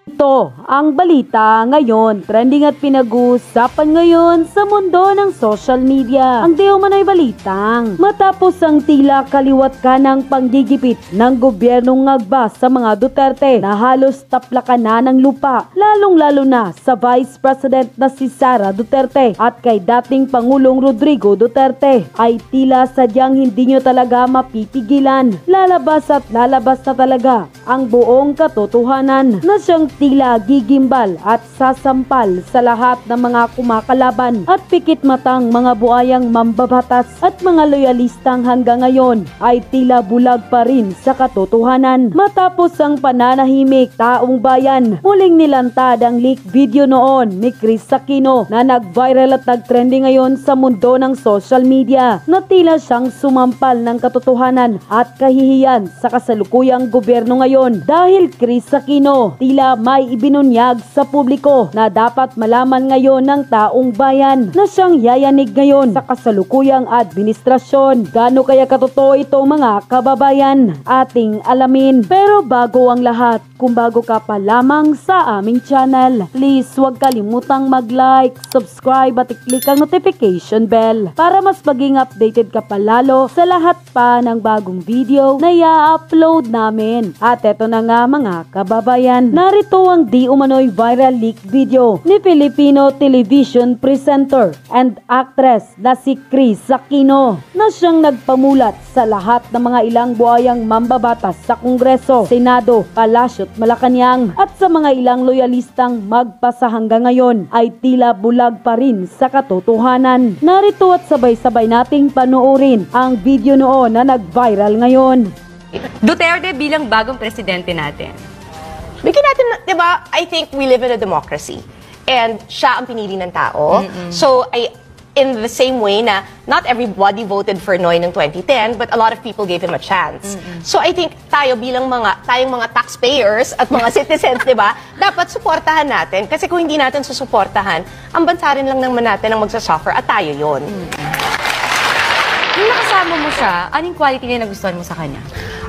Ito ang balita ngayon, trending at pinag-uusapan ngayon sa mundo ng social media. Ang di umano'y balitang matapos ang tila kaliwat kanang panggigipit ng gobyernong ngagba sa mga Duterte na halos taplakan na ng lupa, lalong-lalo na sa Vice President na si Sara Duterte at kay dating Pangulong Rodrigo Duterte, ay tila sadyang hindi nyo talaga mapipigilan. Lalabas at lalabas na talaga ang buong katotohanan na siyang tila gigimbal at sasampal sa lahat ng mga kumakalaban at pikit matang mga buayang mambabatas at mga loyalistang hanggang ngayon ay tila bulag pa rin sa katotohanan. Matapos ang pananahimik, taong bayan muling nilantad ang leak video noon ni Chris Aquino na nag-viral at nag-trending ngayon sa mundo ng social media na tila siyang sumampal ng katotohanan at kahihiyan sa kasalukuyang gobyerno ngayon dahil Chris Aquino tila may ibinunyag sa publiko na dapat malaman ngayon ng taong bayan na siyang yayanig ngayon sa kasalukuyang administrasyon. Gaano kaya katotoo ito mga kababayan? Ating alamin. Pero bago ang lahat, kung bago ka pa lamang sa aming channel, please huwag kalimutang mag-like, subscribe at i-click ang notification bell para mas maging updated ka pa lalo sa lahat pa ng bagong video na i-upload namin. At eto na nga mga kababayan, narito ang di umano'y viral leak video ni Filipino television presenter and actress na si Chris Aquino na siyang nagpamulat sa lahat ng mga ilang buhayang mambabatas sa Kongreso, Senado, Palasyo at Malacanang at sa mga ilang loyalistang magpasa hanggang ngayon ay tila bulag pa rin sa katotohanan. Narito at sabay-sabay nating panoorin ang video noon na nag-viral ngayon. Duterte bilang bagong presidente natin. Bigyan natin, di ba, I think we live in a democracy. And siya ang pinili ng tao. So, in the same way na not everybody voted for Noy ng 2010, but a lot of people gave him a chance. So, I think tayong mga taxpayers at mga citizens, di ba, dapat suportahan natin. Kasi kung hindi natin susuportahan, ang bansa rin lang naman natin ang magsasuffer at tayo yun. Nung nakasama mo siya, anong quality na nagustuhan mo sa kanya?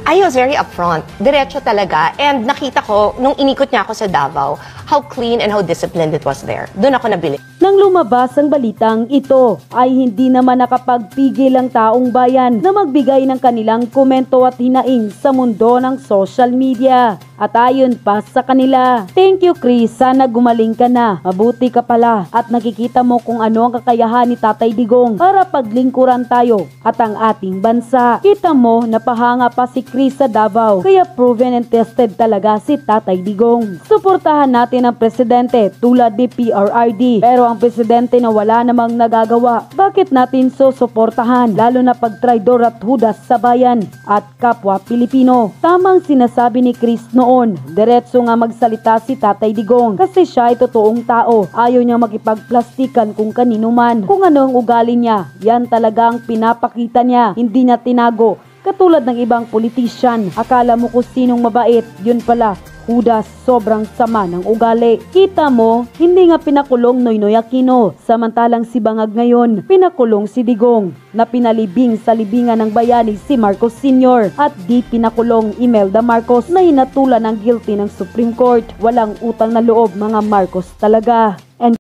I was very upfront. Diretso talaga. And nakita ko, nung inikot niya ako sa Davao, how clean and how disciplined it was there. Doon ako nabili. Nang lumabas ang balitang ito, ay hindi naman nakapagpigil ang taong bayan na magbigay ng kanilang komento at hinaing sa mundo ng social media. At ayon pa sa kanila, "Thank you Chris, sana gumaling ka na. Mabuti ka pala at nakikita mo kung ano ang kakayahan ni Tatay Digong para paglingkuran tayo at ang ating bansa. Kita mo, napahanga pa si Chris sa Davao, kaya proven and tested talaga si Tatay Digong. Suportahan natin ang presidente tulad ni PRRD, pero ang presidente na wala namang nagagawa, bakit natin susuportahan? Lalo na pag traidor at hudas sa bayan at kapwa Pilipino." Tamang sinasabi ni Chris noon, diretso nga magsalita si Tatay Digong kasi siya ay totoong tao. Ayaw niya makipagplastikan kung kanino man. Kung ano ang ugali niya, yan talaga ang pinapakita niya, hindi niya tinago. Katulad ng ibang politician, akala mo kung sinong mabait, yun pala hudas, sobrang sama ng ugali. Kita mo, hindi nga pinakulong Noynoy Aquino, samantalang si Bangag ngayon, pinakulong si Digong, na pinalibing sa libingan ng bayani si Marcos Sr. at di pinakulong Imelda Marcos na hinatulan ng guilty ng Supreme Court. Walang utang na loob mga Marcos talaga. And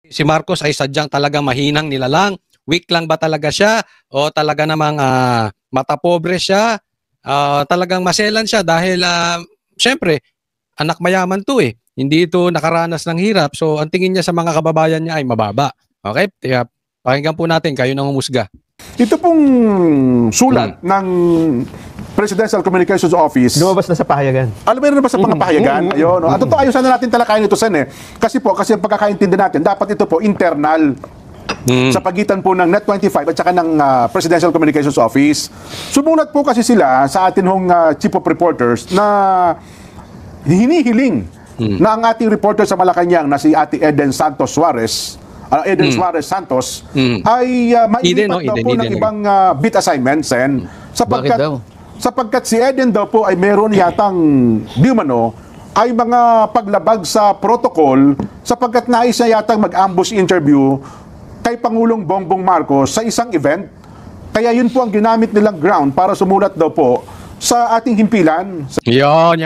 si Marcos ay sadyang talagang mahinang nilalang, weak lang ba talaga siya o talaga namang mata pobre siya, talagang maselan siya dahil siyempre, anak mayaman to eh. Hindi ito nakaranas ng hirap. So, ang tingin niya sa mga kababayan niya ay mababa. Okay? Kaya, pakinggan po natin. Kayo nang humusga. Ito pong sulat ng Presidential Communications Office. Lumabas na sa pahayagan. Alam mo na ba sa mga pahayagan? Ayun. No? At ito, ayos na natin talakayin ito, Sen. Kasi ang pagkakaintindi natin, dapat ito po internal. Sa pagitan po ng Net25 at saka ng Presidential Communications Office. Sumunat po kasi sila sa atin hong Chief of Reporters na hinihiling na ang ating reporter sa Malacanang na si Ate Eden Santos Suarez, Suarez Santos, ay mailipat daw po ng ibang beat assignments, sapagkat si Eden daw po ay meron yatang di umano ay mga paglabag sa protocol sapagkat nais na yatang mag-ambush interview kay Pangulong Bongbong Marcos sa isang event. Kaya yun po ang ginamit nilang ground para sumulat daw po sa ating himpilan. Yan.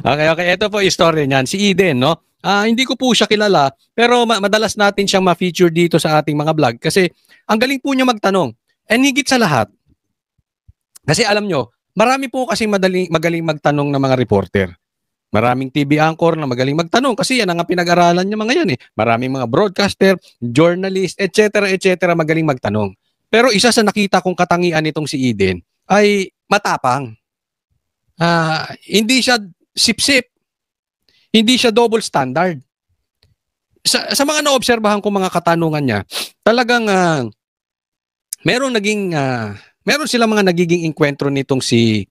Okay. Ito po yung story niyan. Si Eden, no? Hindi ko po siya kilala, pero madalas natin siyang ma-feature dito sa ating mga vlog kasi ang galing po niya magtanong. And higit sa lahat, kasi alam nyo, marami po kasi magaling magtanong ng mga reporter. Maraming TV anchor na magaling magtanong kasi yan ang pinag-aralan niya mga yan eh. Maraming mga broadcaster, journalist, etc. magaling magtanong. Pero isa sa nakita kong katangian nitong si Eden ay matapang. Hindi siya sip-sip. Hindi siya double standard. Sa mga naobserbahan ko mga katanungan niya, talagang meron silang mga nagiging enkwentro nitong si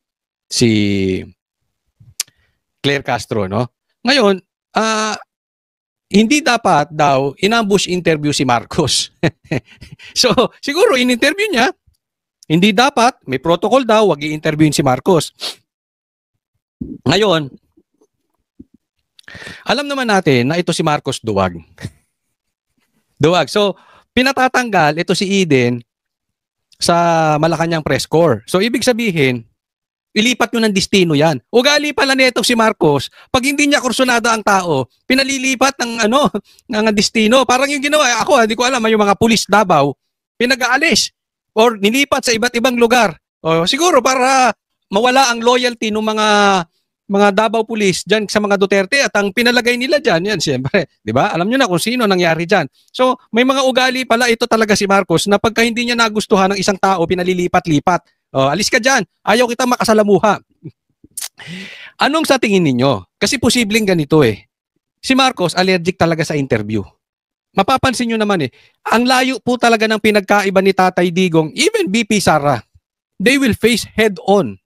Claire Castro, no? Ngayon, hindi dapat daw in-ambush interview si Marcos. So, siguro in-interview niya, hindi dapat, may protocol daw, wag i-interviewin si Marcos. Ngayon, alam naman natin na ito si Marcos duwag. Duwag. So, pinatatanggal ito si Eden sa Malacanang press corps. So, ibig sabihin, ilipat nyo ng destino yan. Ugali pala nito si Marcos, pag hindi niya kursunada ang tao, pinalilipat ng destino. Parang yung ginawa, ako hindi ko alam, yung mga pulis Davao, pinag-aalis or nilipat sa iba't ibang lugar. O, siguro para mawala ang loyalty ng mga Davao police diyan sa mga Duterte at ang pinalagay nila diyan, yan siyempre, 'di ba? Alam niyo na kung sino nangyari diyan. So, may mga ugali pala ito talaga si Marcos na pagka hindi niya nagustuhan ng isang tao, pinalilipat-lipat. Oh, alis ka diyan. Ayaw kita makasalamuha. Anong sa tingin ninyo? Kasi posibleng ganito eh. Si Marcos allergic talaga sa interview. Mapapansin niyo naman eh, ang layo po talaga ng pinagkaiba ni Tatay Digong, even BP Sara. They will face head-on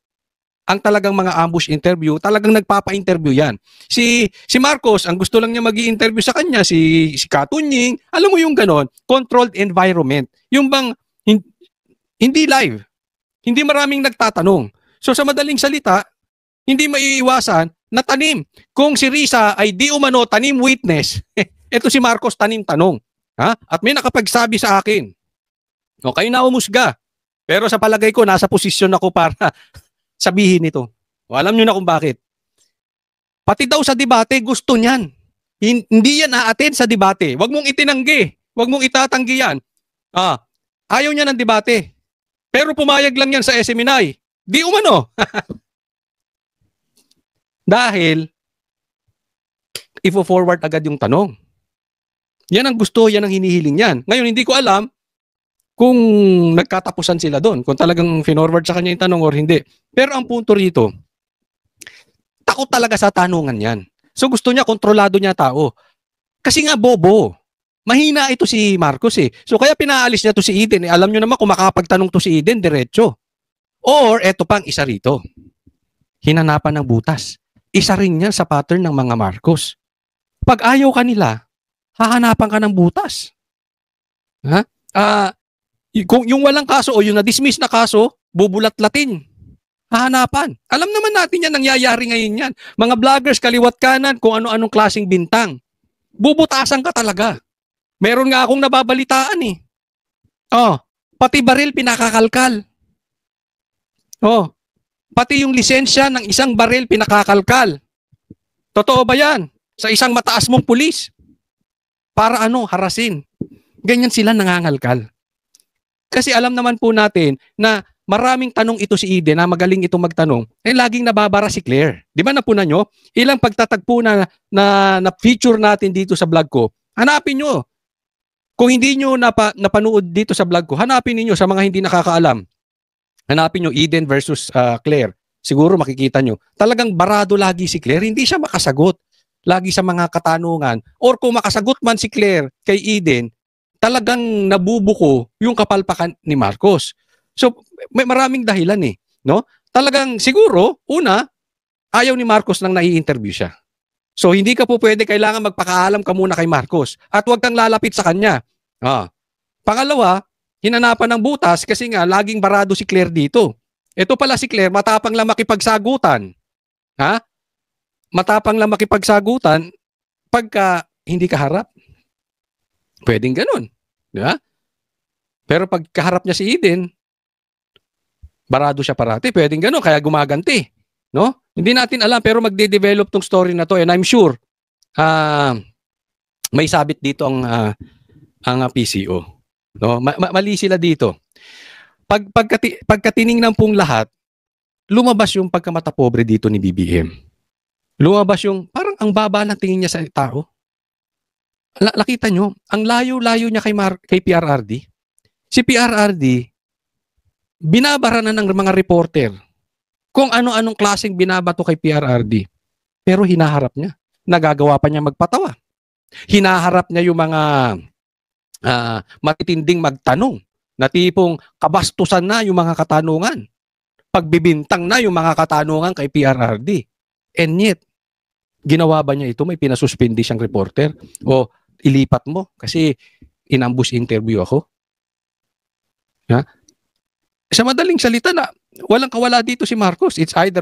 ang talagang mga ambush interview, talagang nagpapa-interview yan. Si Marcos, ang gusto lang niya magi-interview sa kanya, si Katunying, alam mo yung ganon, controlled environment. Yung bang, hindi live, hindi maraming nagtatanong. So sa madaling salita, hindi maiiwasan na tanim. Kung si Risa ay di umano tanim witness, ito si Marcos tanim tanong. Ha? At may nakapagsabi sa akin, o kayo na umusga, pero sa palagay ko, nasa posisyon ako para sabihin ito. O, alam nyo na kung bakit. Pati daw sa debate, gusto niyan. Hindi yan aatin sa debate. Huwag mong itinanggi. Huwag mong itatanggi yan. Ayaw niya ng debate. Pero pumayag lang yan sa SMNI. Di umano. Dahil, ifo-forward agad yung tanong. Yan ang gusto, yan ang hinihiling yan. Ngayon, hindi ko alam kung nagkatapusan sila doon, kung talagang finorward sa kanya yung tanong or hindi. Pero ang punto rito, takot talaga sa tanungan yan. So gusto niya, kontrolado niya tao. Kasi nga bobo. Mahina ito si Marcos eh. So kaya pinaalis niya to si Eden. Alam niyo naman kung makapagtanong to si Eden, diretso. Or eto pang isa rito. Hinanapan ng butas. Isa rin yan sa pattern ng mga Marcos. Pag ayaw ka nila, hahanapan ka ng butas. Ha? Kung yung walang kaso o yung na-dismiss na kaso, bubulat-latin. Hahanapan. Alam naman natin yan, nangyayari ngayon yan. Mga vloggers, kaliwat kanan, kung ano-anong klaseng bintang. Bubutasan ka talaga. Meron nga akong nababalitaan eh. Pati baril pinakakalkal. Pati yung lisensya ng isang baril pinakakalkal. Totoo ba yan? Sa isang mataas mong pulis. Para harasin. Ganyan sila nangangalkal. Kasi alam naman po natin na maraming tanong ito si Eden na magaling itong magtanong, laging nababara si Claire. Di ba napunan nyo? Ilang pagtatagpo na feature natin dito sa vlog ko, hanapin nyo. Kung hindi nyo napanood dito sa vlog ko, hanapin niyo sa mga hindi nakakaalam. Hanapin nyo Eden versus Claire. Siguro makikita nyo. Talagang barado lagi si Claire. Hindi siya makasagot. Lagi sa mga katanungan. Or kung makasagot man si Claire kay Eden, talagang nabubuko yung kapalpakan ni Marcos. So, may maraming dahilan eh. No? Talagang siguro, una, ayaw ni Marcos nang nai-interview siya. So, hindi ka po pwede, kailangan magpakaalam ka muna kay Marcos. At huwag kang lalapit sa kanya. Pangalawa, hinanapan ng butas kasi nga, laging barado si Claire dito. Ito pala si Claire, matapang lang makipagsagutan. Matapang lang makipagsagutan pagka hindi ka harap. Pwedeng ganun. Diba? Pero pag kaharap niya si Eden, barado siya parati. Pwedeng gano'n, kaya gumaganti. No? Hindi natin alam, pero magde-develop tong story na to. And I'm sure, may sabit dito ang PCO. No? Mali sila dito. Pagkatiningnan pong lahat, lumabas yung pagkamatapobre dito ni BBM. Lumabas yung, parang ang baba ng tingin niya sa tao. Nakita nyo, ang layo-layo niya kay PRRD. Si PRRD, binabara na ng mga reporter kung ano-anong klaseng binabato kay PRRD. Pero hinaharap niya. Nagagawa pa niya magpatawa. Hinaharap niya yung mga matitinding magtanong na tipong kabastusan na yung mga katanungan. Pagbibintang na yung mga katanungan kay PRRD. And yet, ginawa ba niya ito? May pinasuspindi siyang reporter? O ilipat mo kasi inambush interview ako? Ha? Sa madaling salita na, walang kawala dito si Marcos. It's either,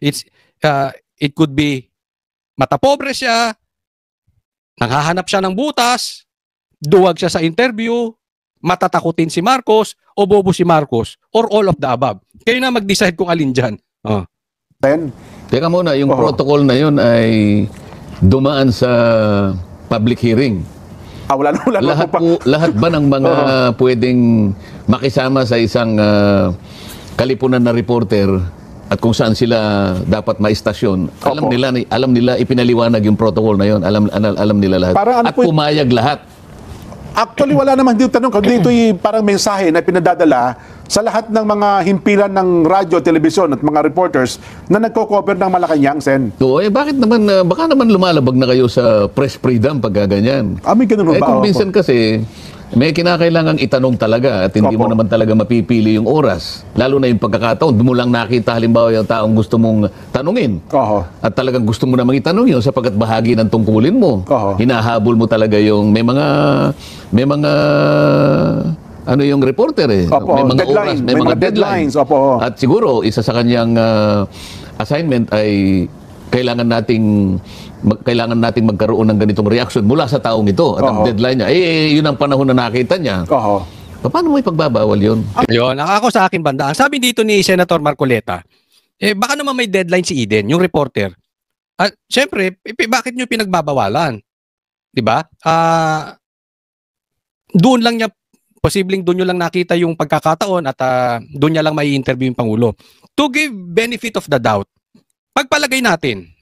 it could be matapobre siya, nanghahanap siya ng butas, duwag siya sa interview, matatakutin si Marcos, o bobo si Marcos, or all of the above. Kayo na mag-decide kung alin dyan. Teka muna, yung protocol na yun ay dumaan sa public hearing. Wala Lahat ba ng mga pwedeng makisama sa isang kalipunan na reporter at kung saan sila dapat maistasyon, alam nila ipinaliwanag yung protocol na yun. Alam nila lahat. At pumayag lahat. Actually, wala naman dito tanong. Dito'y parang mensahe na pinadadala sa lahat ng mga himpilan ng radyo, telebisyon at mga reporters na nagko-cover ng Malacanang, Sen. So, bakit naman, baka naman lumalabag na kayo sa press freedom pag ganyan. May ganun ba? Kung minsan kasi, may kinakailangang itanong talaga at hindi mo naman talaga mapipili yung oras. Lalo na yung pagkakataon, doon mo lang nakita halimbawa yung taong gusto mong tanungin. At talagang gusto mo namang itanong yun sapagkat bahagi ng tungkulin mo. Hinahabol mo talaga yung may mga ano yung reporter may mga oras, may mga deadlines. At siguro isa sa kanyang assignment ay kailangan nating magkaroon ng ganitong reaction mula sa taong ito at ang deadline niya. Yun ang panahon na nakita niya. Paano mo ipagbabawal yun? Yun, ako sa akin banda. Ang sabi dito ni Senator Marcoleta, baka naman may deadline si Eden, yung reporter. At syempre, bakit nyo pinagbabawalan? Diba? Doon lang niya, posibleng doon nyo lang nakita yung pagkakataon at doon niya lang may interview yung Pangulo. To give benefit of the doubt, pagpalagay natin,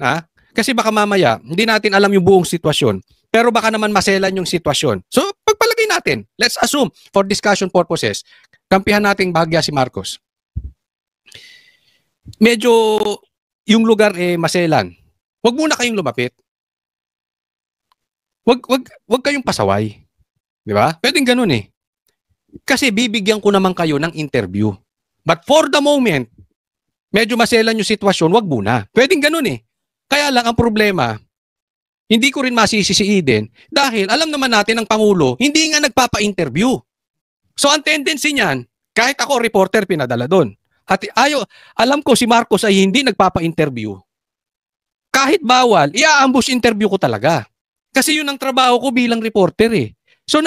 kasi baka mamaya, hindi natin alam yung buong sitwasyon. Pero baka naman maselan yung sitwasyon. So, pagpalagay natin. Let's assume, for discussion purposes, kampihan nating bahagya si Marcos. Medyo, yung lugar maselan. Huwag muna kayong lumapit. Huwag kayong pasaway. Di ba? Pwedeng ganun Kasi bibigyan ko naman kayo ng interview. But for the moment, medyo maselan yung sitwasyon, wag muna. Pwedeng ganun Kaya lang ang problema, hindi ko rin masisi si Eden dahil alam naman natin ang Pangulo, hindi nga nagpapa-interview. So ang tendency niyan, kahit ako reporter pinadala doon. At alam ko si Marcos ay hindi nagpapa-interview. Kahit bawal, i-ambush interview ko talaga. Kasi yun ang trabaho ko bilang reporter So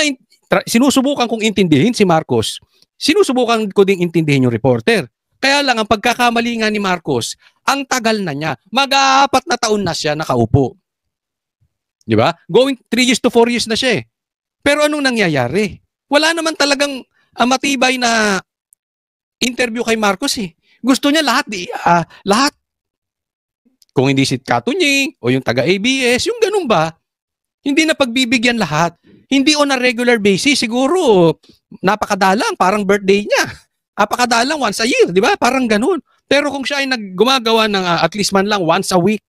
sinusubukan kong intindihin si Marcos. Sinusubukan ko ding intindihin yung reporter. Kaya lang ang pagkakamali nga ni Marcos, ang tagal na niya. Mag-4 na taon na siya nakaupo. Di ba? Going 3 years to 4 years na siya Pero anong nangyayari? Wala naman talagang matibay na interview kay Marcos Gusto niya lahat lahat. Kung hindi si Katunying o yung taga-ABS, yung ganun ba? Hindi na pagbibigyan lahat. Hindi on a regular basis. Siguro, napakadalang. Parang birthday niya. Napakadalang once a year. Di ba? Parang ganun. Pero kung siya ay gumagawa ng at least man lang once a week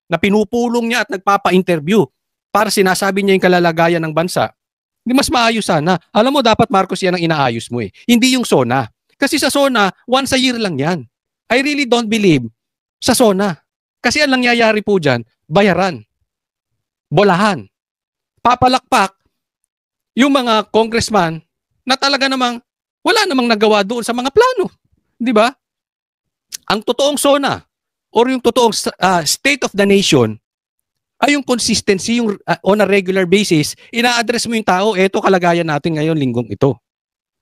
na pinupulong niya at nagpapa-interview para sinasabi niya yung kalalagayan ng bansa, hindi mas maayos sana. Alam mo, dapat Marcos yan ang inaayos mo Hindi yung SONA. Kasi sa SONA, once a year lang yan. I really don't believe sa SONA. Kasi ang nangyayari po dyan, bayaran. Bolahan. Papalakpak yung mga congressman na talaga namang wala namang nagawa doon sa mga plano. Di ba? Ang totoong SONA or yung totoong state of the nation ay yung consistency, yung on a regular basis, ina-address mo yung tao, eto kalagayan natin ngayon linggong ito.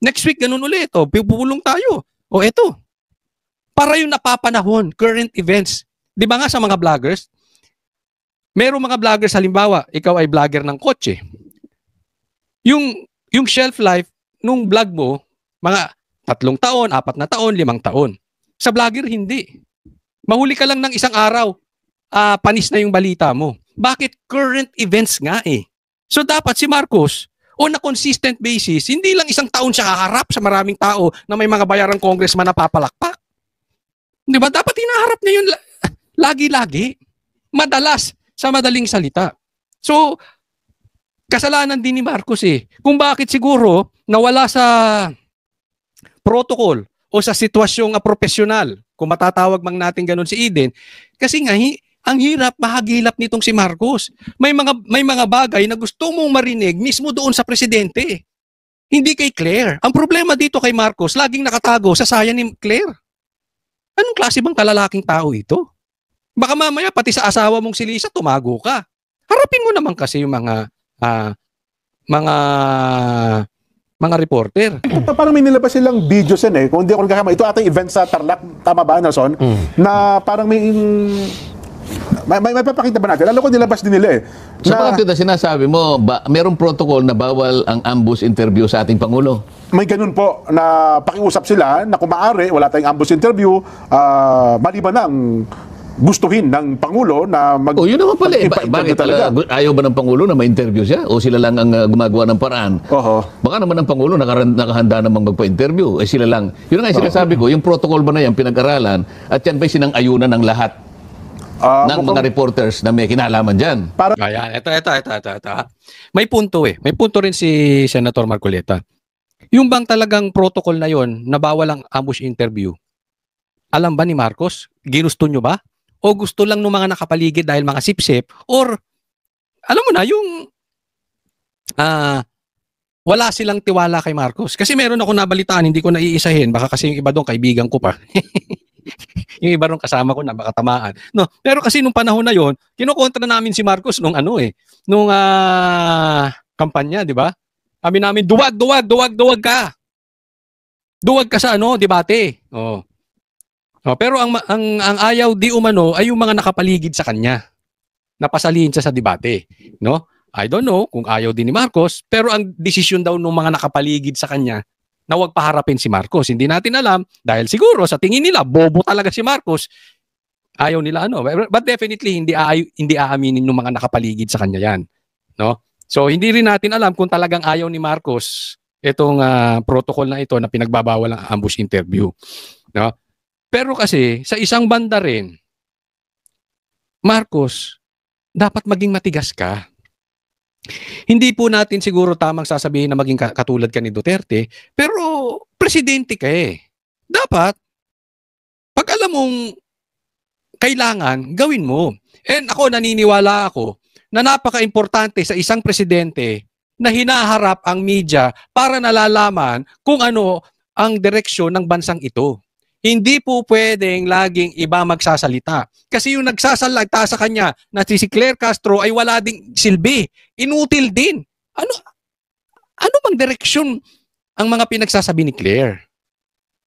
Next week, ganun ulit. Pupulong tayo. Eto. para yung napapanahon, current events. Di ba nga sa mga vloggers, merong mga vloggers, halimbawa, ikaw ay vlogger ng kotse. Yung shelf life nung vlog mo, mga 3 taon, 4 na taon, 5 taon. Sa vlogger, hindi. Mahuli ka lang ng isang araw, panis na yung balita mo. Bakit? Current events nga eh. So dapat si Marcos, on a consistent basis, hindi lang 1 taon siya haharap sa maraming tao na may mga bayarang congressman na papalakpak. Di ba? Dapat hinaharap niya yun lagi-lagi. Madalas, sa madaling salita. So, kasalanan din ni Marcos eh. Kung bakit siguro nawala sa protocol o sa sitwasyong profesional, kung matatawag mang natin ganun si Eden, kasi nga, ang hirap, mahagilap nitong si Marcos. May mga bagay na gusto mong marinig mismo doon sa presidente. Hindi kay Claire. Ang problema dito kay Marcos, laging nakatago sa saya ni Claire. Anong klase bang kalalaking tao ito? Baka mamaya pati sa asawa mong si Lisa tumago ka. Harapin mo naman kasi yung mga reporter. Parang may nilabas silang videos yan eh. Kung hindi ako nagkakama, ito atang event sa Tarlac, tama ba, Nelson? Na parang may papakita ba natin? Alam ko nilabas din nila eh. Sa mga sinasabi mo, merong protocol na bawal ang ambush interview sa ating Pangulo? May ganun po na pakiusap sila na kung maaari, wala tayong ambush interview, maliban ng gustuhin ng Pangulo na yun naman pala eh. Bakit talaga? Ayaw ba ng Pangulo na ma-interview siya? O sila lang ang gumagawa ng paraan? Baka naman ang Pangulo nakahanda namang magpa-interview. Sila lang. Yun nga yung sinasabi ko, yung protocol ba na yan pinag-aralan at yan ba'y sinang-ayunan ng lahat ng mga reporters na may kinalaman dyan? Ayan, ito. May punto eh. May punto rin si Senator Marcoleta. Yung bang talagang protocol na yon na bawal ang ambush interview, alam ba ni Marcos? Ginusto nyo ba? O gusto lang ng mga nakapaligid dahil mga sip-sip? Or, alam mo na, yung wala silang tiwala kay Marcos. Kasi meron ako nabalitaan, hindi ko naiisahin. Baka kasi yung iba doon, kaibigan ko pa. Yung iba doon kasama ko na, baka tamaan. No, pero kasi nung panahon na yon, kinukontra namin si Marcos nung kampanya, di ba? Kami namin, duwag ka. Duwag ka sa debate. Oh. Pero ang ayaw di umano ay yung mga nakapaligid sa kanya. Napasalihin siya sa debate, no? I don't know kung ayaw din ni Marcos, pero ang desisyon daw ng mga nakapaligid sa kanya na huwag paharapin si Marcos. Hindi natin alam dahil siguro sa tingin nila bobo talaga si Marcos. Ayaw nila but definitely hindi aaminin ng mga nakapaligid sa kanya 'yan, no? So hindi rin natin alam kung talagang ayaw ni Marcos itong protocol na ito na pinagbabawal ang ambush interview, no? Pero kasi, sa isang banda rin, Marcos, dapat maging matigas ka. Hindi po natin siguro tamang sasabihin na maging katulad ka ni Duterte, pero presidente ka eh. Dapat, pag alam mong kailangan, gawin mo. And ako, naniniwala ako na napaka-importante sa isang presidente na hinaharap ang media para nalalaman kung ano ang direksyon ng bansang ito. Hindi po pwedeng laging iba magsasalita. Kasi yung nagsasalita sa kanya na si Claire Castro ay wala ding silbi. Inutil din. Ano bang direksyon ang mga pinagsasabi ni Claire?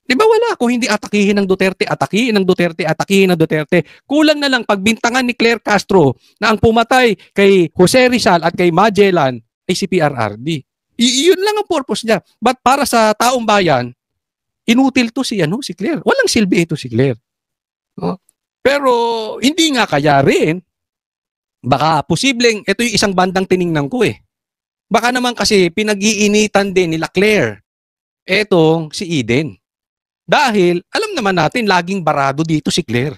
Di ba wala? Kung hindi atakihin ng Duterte, atakihin ng Duterte, atakihin ng Duterte. Kulang na lang pagbintangan ni Claire Castro na ang pumatay kay Jose Rizal at kay Magellan ay si PRRD. Iyon lang ang purpose niya. But para sa taong bayan, inutil to si Claire. Walang silbi ito si Claire. Pero hindi nga kaya rin. Baka posibleng ito yung isang bandang tiningnan ko eh. Baka naman kasi pinag-iinitan din nila Claire etong si Eden. Dahil alam naman natin laging barado dito si Claire.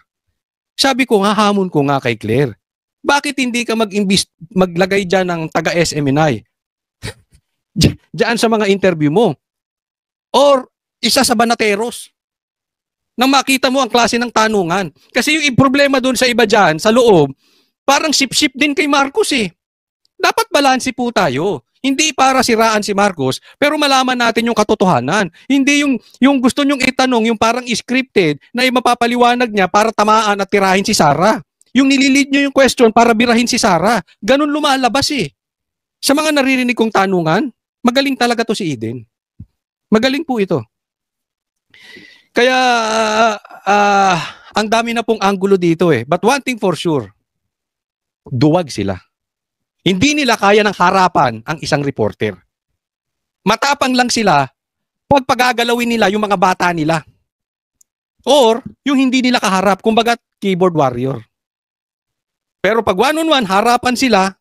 Sabi ko nga, hamon ko nga kay Claire. Bakit hindi ka maglagay dyan ng taga-SMNI? Diyan sa mga interview mo. Or isa sa Banateros. Nang makita mo ang klase ng tanungan. Kasi yung problema doon sa iba dyan, sa loob, parang sip-sip din kay Marcos eh. Dapat balanse po tayo. Hindi para siraan si Marcos, pero malaman natin yung katotohanan. Hindi yung gusto nyong itanong, yung parang scripted, na mapapaliwanag niya para tamaan at tirahin si Sara. Yung nililid nyo yung question para birahin si Sara. Ganun lumalabas eh. Sa mga naririnig kong tanungan, magaling talaga to si Eden. Magaling po ito. Kaya ang dami na pong anggulo dito eh. But one thing for sure, duwag sila. Hindi nila kaya ng harapan ang isang reporter. Matapang lang sila pag pagagalawin nila yung mga bata nila. Or yung hindi nila kaharap, kumbaga keyboard warrior. Pero pag one-on-one, harapan sila.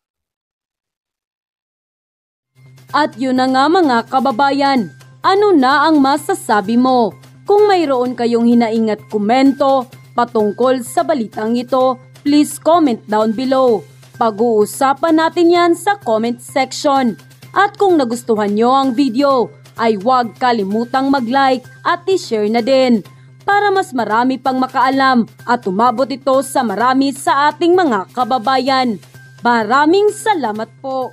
At yun na nga mga kababayan, ano na ang masasabi mo? Kung mayroon kayong hinaingat komento patungkol sa balitang ito, please comment down below. Pag-uusapan natin yan sa comment section. At kung nagustuhan nyo ang video, ay huwag kalimutang mag-like at i-share na din para mas marami pang makaalam at umabot ito sa marami sa ating mga kababayan. Maraming salamat po!